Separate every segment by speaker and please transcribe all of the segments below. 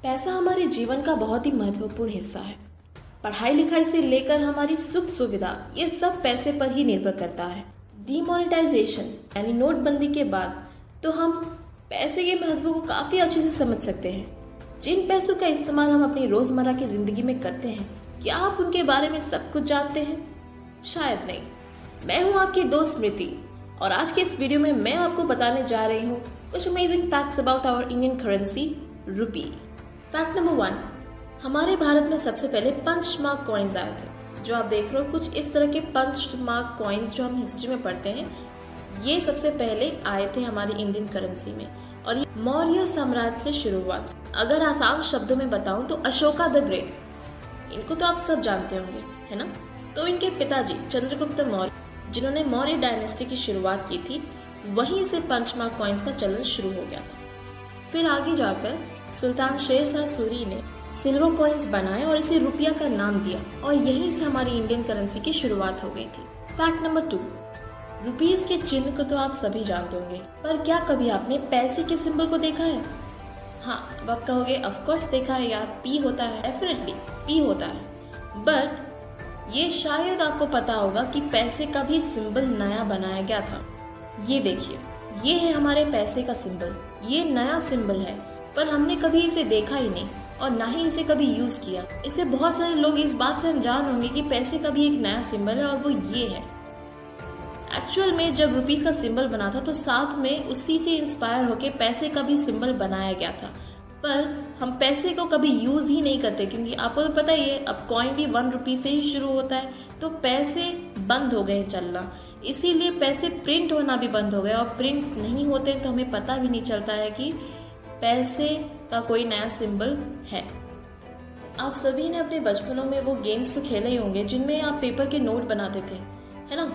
Speaker 1: पैसा हमारे जीवन का बहुत ही महत्वपूर्ण हिस्सा है। पढ़ाई लिखाई से लेकर हमारी सुख सुविधा ये सब पैसे पर ही निर्भर करता है। डीमोनेटाइजेशन यानी नोटबंदी के बाद तो हम पैसे के महत्व को काफ़ी अच्छे से समझ सकते हैं। जिन पैसों का इस्तेमाल हम अपनी रोज़मर्रा की ज़िंदगी में करते हैं, क्या आप उनके बारे में सब कुछ जानते हैं? शायद नहीं। मैं हूँ आपकी दोस्त स्मृति और आज के इस वीडियो में मैं आपको बताने जा रही हूँ कुछ amazing facts about our Indian currency rupee. Fact number 1, हमारे भारत में सबसे पहले पंचमार्क कॉइन्स आए थे। जो आप देख रहे हो कुछ इस तरह के पंचमार्क कॉइन्स जो हम हिस्ट्री में पढ़ते हैं, ये सबसे पहले आए थे हमारी इंडियन करेंसी में और ये मौर्य साम्राज्य से शुरू हुआ था। अगर आसान शब्दों में बताऊं तो अशोका द ग्रेट, इनको तो आप सब जानते होंगे, है ना? तो इनके पिताजी चंद्रगुप्त मौर्य, जिन्होंने मौर्य डायनेस्टी की शुरुआत की थी, वहीं से पंचमार्क कॉइन्स का चलन शुरू हो गया था। फिर आगे जाकर सुल्तान शेरशाह सूरी ने सिल्वर कॉइन्स बनाए और इसे रुपया का नाम दिया और यहीं से हमारी इंडियन करेंसी की शुरुआत हो गई थी। फैक्ट नंबर 2, रुपीस के चिन्ह को तो आप सभी जानते होंगे, पर क्या कभी आपने पैसे के सिंबल को देखा है? हाँ, अब आप कहोगे ऑफ कोर्स देखा है यार, पी होता है, डेफिनेटली पी होता है। बट ये शायद आपको पता होगा कि पैसे का भी सिंबल नया बनाया गया था। ये देखिए, ये है हमारे पैसे का सिंबल। ये नया सिंबल है, पर हमने कभी इसे देखा ही नहीं और ना ही इसे कभी यूज किया। इसलिए बहुत सारे लोग इस बात से अनजान होंगे कि पैसे का भी एक नया सिंबल है और वो ये है। एक्चुअल में जब रुपीस का सिंबल बना था तो साथ में उसी से इंस्पायर होके पैसे का भी सिंबल बनाया गया था, पर हम पैसे को कभी यूज ही नहीं करते क्योंकि आपको तो पता ही है, अब कॉइन भी 1 रुपी से ही शुरू होता है, तो पैसे बंद हो गए चलना। इसीलिए पैसे प्रिंट होना भी बंद हो गया और प्रिंट नहीं होते तो हमें पता भी नहीं चलता है कि पैसे का कोई नया सिंबल है। आप सभी ने अपने बचपनों में वो गेम्स तो खेले ही होंगे जिनमें आप पेपर के नोट बनाते थे, है ना?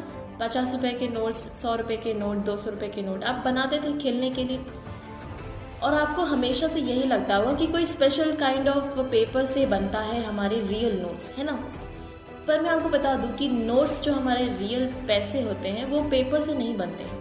Speaker 1: 50 रुपए के नोट्स, 100 रुपए के नोट, 200 रुपए के नोट आप बनाते थे खेलने के लिए। और आपको हमेशा से यही लगता होगा कि कोई स्पेशल काइंड ऑफ पेपर से बनता है हमारे रियल नोट्स, है ना? पर मैं आपको बता दूं कि नोट्स जो हमारे रियल पैसे होते हैं वो पेपर से नहीं बनते हैं।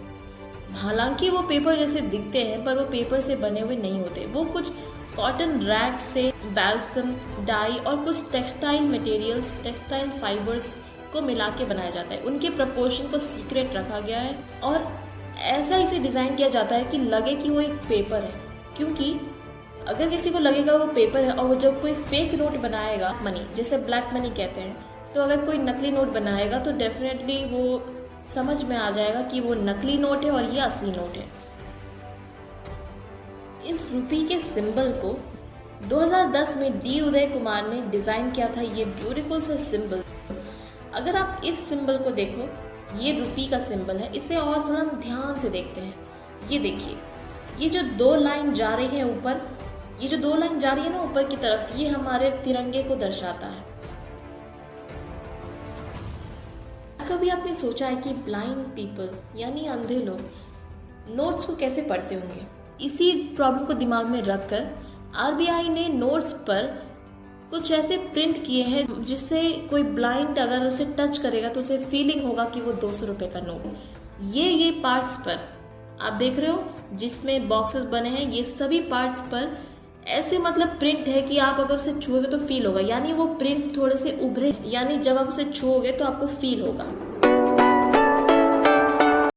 Speaker 1: हालांकि वो पेपर जैसे दिखते हैं, पर वो पेपर से बने हुए नहीं होते। वो कुछ कॉटन रैग से बैल्सम, डाई और कुछ टेक्सटाइल मटेरियल्स, टेक्सटाइल फाइबर्स को मिला के बनाया जाता है। उनके प्रपोर्शन को सीक्रेट रखा गया है और ऐसा इसे डिज़ाइन किया जाता है कि लगे कि वो एक पेपर है। क्योंकि अगर किसी को लगेगा वो पेपर है और वो जब कोई फेक नोट बनाएगा, मनी जिसे ब्लैक मनी कहते हैं, तो अगर कोई नकली नोट बनाएगा तो डेफिनेटली वो समझ में आ जाएगा कि वो नकली नोट है और ये असली नोट है। इस रुपी के सिंबल को 2010 में डी उदय कुमार ने डिज़ाइन किया था। ये ब्यूटीफुल सा सिंबल, अगर आप इस सिंबल को देखो, ये रुपी का सिंबल है। इसे और थोड़ा हम ध्यान से देखते हैं। ये देखिए, ये जो 2 लाइन जा रही है ऊपर, ये जो 2 लाइन जा रही है ना ऊपर की तरफ, ये हमारे तिरंगे को दर्शाता है। कभी आपने सोचा है कि ब्लाइंड पीपल यानी अंधे लोग नोट्स को कैसे पढ़ते होंगे? इसी प्रॉब्लम को दिमाग में रखकर आरबीआई ने नोट्स पर कुछ ऐसे प्रिंट किए हैं जिससे कोई ब्लाइंड अगर उसे टच करेगा तो उसे फीलिंग होगा कि वो 200 रुपये का नोट। ये पार्ट्स पर आप देख रहे हो जिसमें बॉक्सेस बने हैं, ये सभी पार्ट्स पर ऐसे मतलब प्रिंट है कि आप अगर उसे छुओगे तो फील होगा, यानी वो प्रिंट थोड़े से उभरे, यानी जब आप उसे छुओगे तो आपको फील होगा।